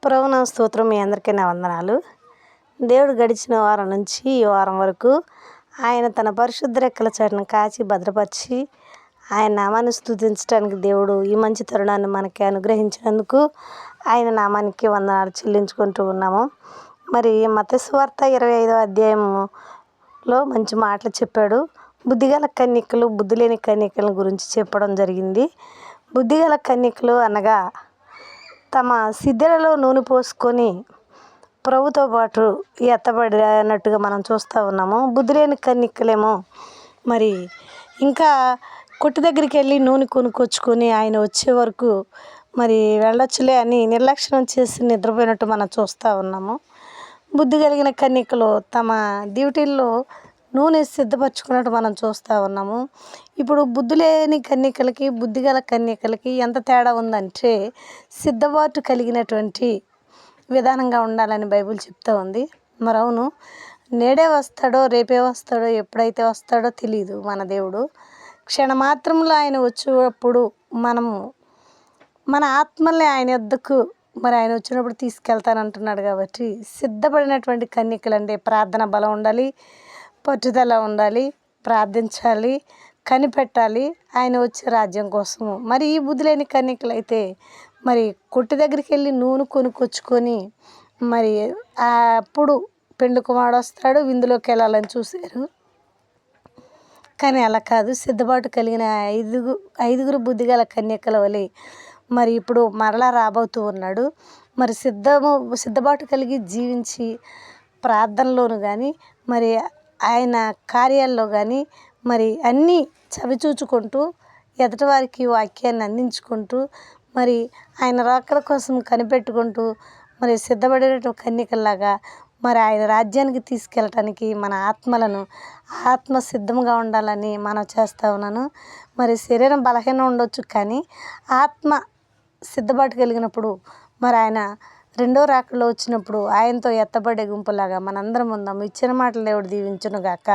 ప్రభునా స్తోత్రం. మీ అందరికీ నా వందనాలు. దేవుడు గడిచిన వారం నుంచి ఈ వారం వరకు ఆయన తన పరిశుద్ధ రెక్కల చాటును కాచి భద్రపరిచి ఆయన నామాన్ని స్తుతించడానికి దేవుడు ఈ మంచి తరుణాన్ని మనకి అనుగ్రహించినందుకు ఆయన నామానికి వందనాలు చెల్లించుకుంటూ ఉన్నాము. మరి మత్తయి సువార్త 25వ అధ్యాయంలో మంచి మాటలు చెప్పాడు. బుద్ధిగల కన్యకలు బుద్ధి లేని కన్యకల గురించి చెప్పడం జరిగింది. బుద్ధిగల కన్యకలు అనగా తమ సిద్ధలలో నూనె పోసుకొని ప్రభుతో పాటు ఎత్తబడినట్టుగా మనం చూస్తూ ఉన్నాము. బుద్ధి లేని కన్యకలేమో మరి ఇంకా కొట్టు దగ్గరికి వెళ్ళి నూనె కొనుక్కొచ్చుకొని ఆయన వచ్చే వరకు మరి వెళ్ళొచ్చులే అని నిర్లక్ష్యం చేసి నిద్రపోయినట్టు మనం చూస్తూ ఉన్నాము. బుద్ధి కలిగిన కన్యకలు తమ డ్యూటీల్లో నూనె సిద్ధపరచుకున్నట్టు మనం చూస్తూ ఉన్నాము. ఇప్పుడు బుద్ధి లేని కన్యకలకి బుద్ధి గల కన్యకలకి ఎంత తేడా ఉందంటే సిద్ధపాటు కలిగినటువంటి విధానంగా ఉండాలని బైబిల్ చెప్తూ ఉంది. మరి అవును, నేడే వస్తాడో రేపే వస్తాడో ఎప్పుడైతే వస్తాడో తెలియదు మన దేవుడు. క్షణమాత్రంలో ఆయన వచ్చేటప్పుడు మనము మన ఆత్మల్ని ఆయన వద్దకు మరి ఆయన వచ్చినప్పుడు తీసుకెళ్తానంటున్నాడు. కాబట్టి సిద్ధపడినటువంటి కన్యకలంటే ప్రార్థన బలం ఉండాలి, పట్టుదల ఉండాలి, ప్రార్థించాలి, కనిపెట్టాలి ఆయన వచ్చే రాజ్యం కోసము. మరి ఈ బుద్ధి లేని కన్యకలు అయితే మరి కొట్టు దగ్గరికి వెళ్ళి నూనె కొనుక్కొచ్చుకొని మరి అప్పుడు పెండ్లి కుమారుడు వస్తాడు విందులోకి వెళ్ళాలని చూశారు. కానీ అలా కాదు, సిద్ధపాటు కలిగిన ఐదుగురు బుద్ధిగల కన్యకల వలె మరి ఇప్పుడు మరలా రాబోతూ ఉన్నాడు. మరి సిద్ధపాటు కలిగి జీవించి ప్రార్థనలోను కానీ మరి ఆయన కార్యాల్లో కానీ మరి అన్నీ చవిచూచుకుంటూ ఎదుటి వారికి వాక్యాన్ని అందించుకుంటూ మరి ఆయన రాకడ కోసం కనిపెట్టుకుంటూ మరి సిద్ధపడిన కన్యకల్లాగా మరి ఆయన రాజ్యానికి తీసుకెళ్ళటానికి మన ఆత్మలను ఆత్మ సిద్ధంగా ఉండాలని మనం చేస్తూ ఉన్నాను. మరి శరీరం బలహీనం ఉండొచ్చు, కానీ ఆత్మ సిద్ధపాటు కలిగినప్పుడు మరి ఆయన రెండో రాకడలో వచ్చినప్పుడు ఆయనతో ఎత్తబడే గుంపులాగా మనందరం ఉందాము. ఇచ్చిన మాటలు దేవుడు దీవించును గాక.